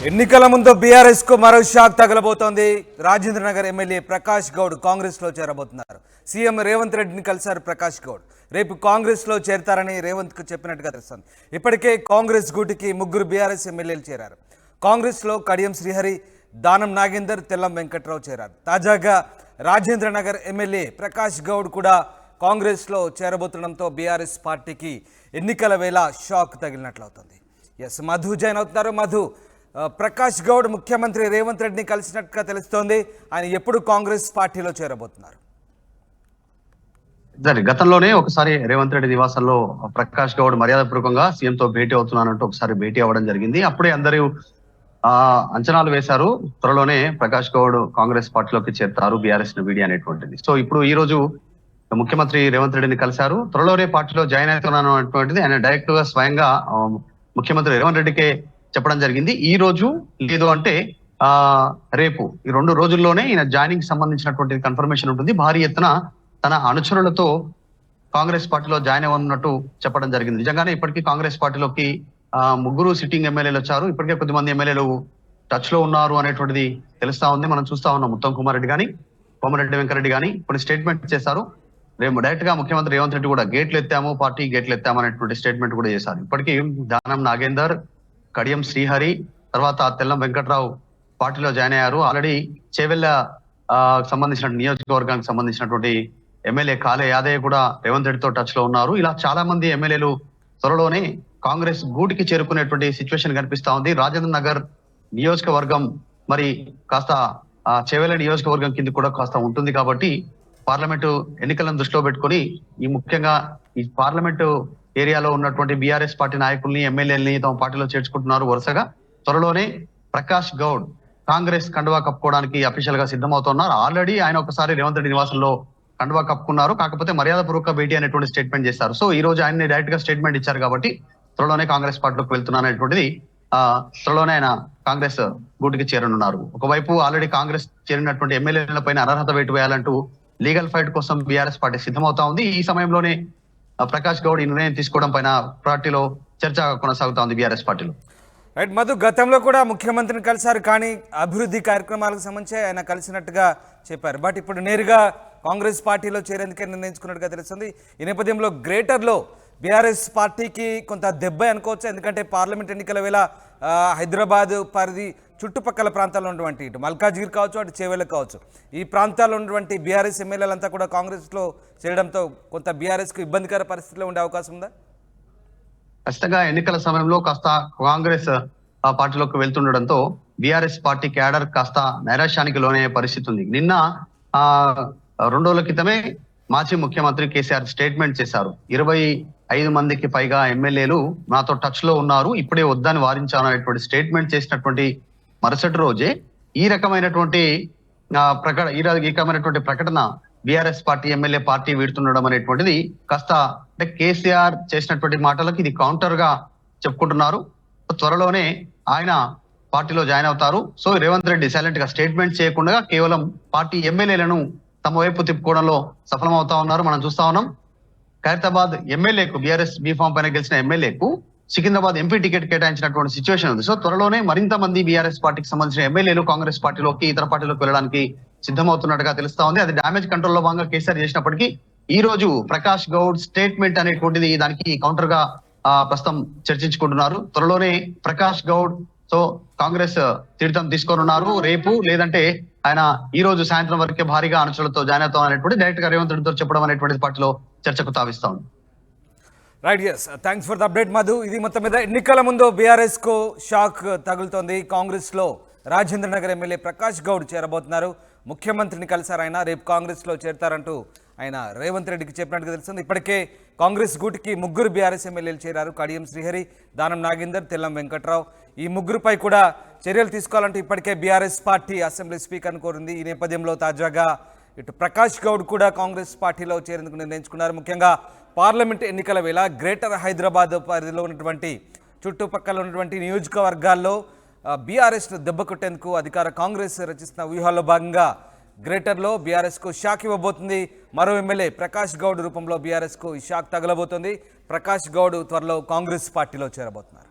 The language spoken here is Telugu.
ఎన్నికల ముందు బీఆర్ఎస్ కు మరో షాక్ తగలబోతోంది. రాజేంద్రనగర్ ఎమ్మెల్యే ప్రకాష్ గౌడ్ కాంగ్రెస్ లో చేరబోతున్నారు. సీఎం రేవంత్ రెడ్డిని కలిశారు ప్రకాష్ గౌడ్. రేపు కాంగ్రెస్ లో చేరతారని రేవంత్ కు చెప్పినట్టుగా తెలుస్తోంది. ఇప్పటికే కాంగ్రెస్ గూటికి ముగ్గురు బీఆర్ఎస్ ఎమ్మెల్యేలు చేరారు. కాంగ్రెస్ లో కడియం శ్రీహరి, దానం నాగేందర్, తెల్లం వెంకట్రావు చేరారు. తాజాగా రాజేంద్రనగర్ ఎమ్మెల్యే ప్రకాష్ గౌడ్ కూడా కాంగ్రెస్ లో చేరబోతుండడంతో బీఆర్ఎస్ పార్టీకి ఎన్నికల వేళ షాక్ తగిలినట్లవుతుంది. ఎస్, మధు జాయిన్ అవుతున్నారు. మధు, ప్రకాష్ గౌడ్ ముఖ్యమంత్రి రేవంత్ రెడ్డిని కలిసినట్టుగా తెలుస్తోంది. ఆయన ఎప్పుడు కాంగ్రెస్ పార్టీలో చేరబోతున్నారు? గతంలోనే ఒకసారి రేవంత్ రెడ్డి నివాసంలో ప్రకాష్ గౌడ్ మర్యాదపూర్వకంగా సీఎంతో భేటీ అవుతున్నానంటూ ఒకసారి భేటీ అవ్వడం జరిగింది. అప్పుడే అందరూ అంచనాలు వేశారు, త్వరలోనే ప్రకాష్ గౌడ్ కాంగ్రెస్ పార్టీలోకి చేరుతారు, బీఆర్ఎస్ ను వీడి అనేటువంటిది. సో ఇప్పుడు ఈ రోజు ముఖ్యమంత్రి రేవంత్ రెడ్డిని కలిశారు. త్వరలోనే పార్టీలో జాయిన్ అవుతున్నాను అనేటువంటిది ఆయన డైరెక్ట్ గా స్వయంగా ముఖ్యమంత్రి రేవంత్ రెడ్డికే చెప్పడం జరిగింది. ఈ రోజు లేదు అంటే రేపు, ఈ 2 రోజుల్లోనే ఈయన జాయినింగ్ సంబంధించినటువంటి కన్ఫర్మేషన్ ఉంటుంది. భారీ ఎత్తున తన అనుచరులతో కాంగ్రెస్ పార్టీలో జాయిన్ అవ్వనున్నట్టు చెప్పడం జరిగింది. నిజంగానే ఇప్పటికీ కాంగ్రెస్ పార్టీలోకి ముగ్గురు సిట్టింగ్ ఎమ్మెల్యేలు వచ్చారు. ఇప్పటికే కొద్దిమంది ఎమ్మెల్యేలు టచ్ లో ఉన్నారు అనేటువంటిది తెలుస్తా ఉంది. మనం చూస్తా ఉన్నాం. ఉత్తమ్ కుమార్ రెడ్డి కానీ, కోమరెడ్డి వెంకరెడ్డి కానీ కొన్ని స్టేట్మెంట్ చేశారు. రేపు డైరెక్ట్ గా ముఖ్యమంత్రి రేవంత్ రెడ్డి కూడా గేట్లు ఎత్తాము, పార్టీ గేట్లు ఎత్తాము అనేటువంటి స్టేట్మెంట్ కూడా చేశారు. ఇప్పటికీ దానం నాగేందర్, కడియం శ్రీహరి, తర్వాత తెల్లం వెంకట్రావు పార్టీలో జాయిన్ అయ్యారు. ఆల్రెడీ చేవెళ్ళ సంబంధించిన నియోజకవర్గానికి సంబంధించినటువంటి ఎమ్మెల్యే కాళే యాదయ్య కూడా రేవంత్ రెడ్డితో టచ్ లో ఉన్నారు. ఇలా చాలా మంది ఎమ్మెల్యేలు త్వరలోనే కాంగ్రెస్ గూటికి చేరుకునేటువంటి సిచ్యువేషన్ కనిపిస్తా ఉంది. రాజేంద్ర నగర్ నియోజకవర్గం మరి కాస్త చేవెళ్ళ నియోజకవర్గం కింద కూడా కాస్త ఉంటుంది కాబట్టి పార్లమెంటు ఎన్నికలను దృష్టిలో పెట్టుకుని ముఖ్యంగా ఈ పార్లమెంటు ఏరియాలో ఉన్నటువంటి బీఆర్ఎస్ పార్టీ నాయకుల్ని, ఎమ్మెల్యేలని తమ పార్టీలో చేర్చుకుంటున్నారు. వరుసగా త్వరలోనే ప్రకాష్ గౌడ్ కాంగ్రెస్ కండువా కప్పుకోవడానికి అఫీషియల్ గా సిద్ధమవుతున్నారు. ఆల్రెడీ ఆయన ఒకసారి రేవంత్ రెడ్డి నివాసంలో కండువా కప్పుకున్నారు. కాకపోతే మర్యాదపూర్వక భేటీ అనేటువంటి స్టేట్మెంట్ చేస్తారు. సో ఈ రోజు ఆయన్ని డైరెక్ట్ గా స్టేట్మెంట్ ఇచ్చారు కాబట్టి త్వరలోనే కాంగ్రెస్ పార్టీలోకి వెళ్తున్నారు అనేటువంటిది త్వరలోనే ఆయన కాంగ్రెస్ గూటికి చేరనున్నారు. ఒకవైపు ఆల్రెడీ కాంగ్రెస్ చేరినటువంటి ఎమ్మెల్యేల పైన అనర్హత వేటు వేయాలంటూ లీగల్ ఫైట్ కోసం బీఆర్ఎస్ పార్టీ సిద్ధమవుతా ఉంది. ఈ సమయంలోనే ప్రకాష్ గౌడ్ ఈ నిర్ణయం తీసుకోవడం పైన పార్టీలో చర్చ కొనసాగుతా ఉంది బీఆర్ఎస్ పార్టీలో. రైట్ మధు, గతంలో కూడా ముఖ్యమంత్రిని కలిశారు, కానీ అభివృద్ధి కార్యక్రమాలకు సంబంధించి ఆయన కలిసినట్టుగా చెప్పారు. బట్ ఇప్పుడు నేరుగా కాంగ్రెస్ పార్టీలో చేరేందుకే నిర్ణయించుకున్నట్టుగా తెలుస్తుంది. ఈ నేపథ్యంలో గ్రేటర్లో బీఆర్ఎస్ పార్టీకి కొంత దెబ్బ అనుకోవచ్చు. ఎందుకంటే పార్లమెంట్ ఎన్నికల వేళ హైదరాబాద్ పరిధి చుట్టుపక్కల ప్రాంతాల్లో ఉన్నటువంటి ఇటు మల్కాజ్గిరి కావచ్చు, అటు చేవెళ్ళ కావచ్చు, ఈ ప్రాంతాల్లో ఉన్నటువంటి బీఆర్ఎస్ ఎమ్మెల్యేలంతా కూడా కాంగ్రెస్లో చేరడంతో కొంత బీఆర్ఎస్కు ఇబ్బందికర పరిస్థితిలో ఉండే అవకాశం ఉందా? ఖచ్చితంగా ఎన్నికల సమయంలో కాస్త కాంగ్రెస్ పార్టీలోకి వెళ్తుండడంతో బీఆర్ఎస్ పార్టీ క్యాడర్ కాస్త నైరాశ్యానికి లోనే పరిస్థితి ఉంది. నిన్న 2 రోజుల క్రితమే మాజీ ముఖ్యమంత్రి కేసీఆర్ స్టేట్మెంట్ చేశారు. 25 మందికి పైగా ఎమ్మెల్యేలు నాతో టచ్ లో ఉన్నారు, ఇప్పుడే వద్దని వారించాను అనేటువంటి స్టేట్మెంట్ చేసినటువంటి మరుసటి రోజే ఈ రకమైనటువంటి ప్రకటన బీఆర్ఎస్ పార్టీ ఎమ్మెల్యే పార్టీ వీడుతుండడం అనేటువంటిది కాస్త అంటే కేసీఆర్ చేసినటువంటి మాటలకు ఇది కౌంటర్ గా చెప్పుకుంటున్నారు. త్వరలోనే ఆయన పార్టీలో జాయిన్ అవుతారు. సో రేవంత్ రెడ్డి సైలెంట్ గా స్టేట్మెంట్ చేయకుండా కేవలం పార్టీ ఎమ్మెల్యేలను తమ వైపు తిప్పుకోవడంలో సఫలమవుతా ఉన్నారు. మనం చూస్తా ఉన్నాం. ఖైరతాబాద్ ఎమ్మెల్యేకు, బీఆర్ఎస్ బీఫామ్ పైన గెలిచిన ఎమ్మెల్యేకు సికింద్రాబాద్ ఎంపీ టికెట్ కేటాయించినటువంటి సిచ్యువేషన్ ఉంది. సో త్వరలోనే మరింత మంది బీఆర్ఎస్ పార్టీకి సంబంధించిన ఎమ్మెల్యేలు కాంగ్రెస్ పార్టీలోకి, ఇతర పార్టీలోకి వెళ్ళడానికి సిద్ధమవుతున్నట్టుగా తెలుస్తా ఉంది. అది డ్యామేజ్ కంట్రోల్ లో భాగంగా కేసీఆర్ చేసినప్పటికీ ఈ రోజు ప్రకాష్ గౌడ్ స్టేట్మెంట్ అనేటువంటిది దానికి కౌంటర్ గా ప్రస్తుతం చర్చించుకుంటున్నారు. త్వరలోనే ప్రకాష్ గౌడ్ సో కాంగ్రెస్ తీర్థం తీసుకోనున్నారు. రేపు లేదంటే ఆయన ఈ రోజు సాయంత్రం వరకే భారీగా అనుచరులతో జాయిన్ అవుతాం అనేటువంటి డైరెక్ట్ గా రేవంత్ రెడ్డితో చెప్పడం అనేటువంటి పార్టీలో చర్చకు తావిస్తా ఉంది. Right, yes, thanks for the update Madhu. ఇది మొత్తం మీద ఎన్నికల ముందు బీఆర్ఎస్ కు షాక్ తగులుతోంది. కాంగ్రెస్ లో రాజేంద్రనగర్ ఎమ్మెల్యే ప్రకాష్ గౌడ్ చేరబోతున్నారు. ముఖ్యమంత్రిని కలిసారు ఆయన. రేపు కాంగ్రెస్ లో చేరతారంటూ ఆయన రేవంత్ రెడ్డికి చెప్పినట్టుగా తెలుస్తుంది. ఇప్పటికే కాంగ్రెస్ గూటికి ముగ్గురు బీఆర్ఎస్ ఎమ్మెల్యేలు చేరారు. కడియం శ్రీహరి, దానం నాగేందర్, తెల్లం వెంకట్రావు. ఈ ముగ్గురుపై కూడా చర్యలు తీసుకోవాలంటూ ఇప్పటికే బీఆర్ఎస్ పార్టీ అసెంబ్లీ స్పీకర్ను కోరింది. ఈ నేపథ్యంలో తాజాగా ఇటు ప్రకాష్ గౌడ్ కూడా కాంగ్రెస్ పార్టీలో చేరేందుకు నిర్ణయించుకున్నారు. ముఖ్యంగా పార్లమెంట్ ఎన్నికల వేళ గ్రేటర్ హైదరాబాద్ పరిధిలో ఉన్నటువంటి చుట్టుపక్కల ఉన్నటువంటి నియోజకవర్గాల్లో బీఆర్ఎస్ దెబ్బ కొట్టేందుకు అధికార కాంగ్రెస్ రచిస్తున్న వ్యూహాల్లో భాగంగా గ్రేటర్లో బీఆర్ఎస్కు షాక్ ఇవ్వబోతుంది. మరో ఎమ్మెల్యే ప్రకాష్ గౌడ్ రూపంలో బీఆర్ఎస్కు ఈ షాక్ తగలబోతుంది. ప్రకాష్ గౌడ్ త్వరలో కాంగ్రెస్ పార్టీలో చేరబోతున్నారు.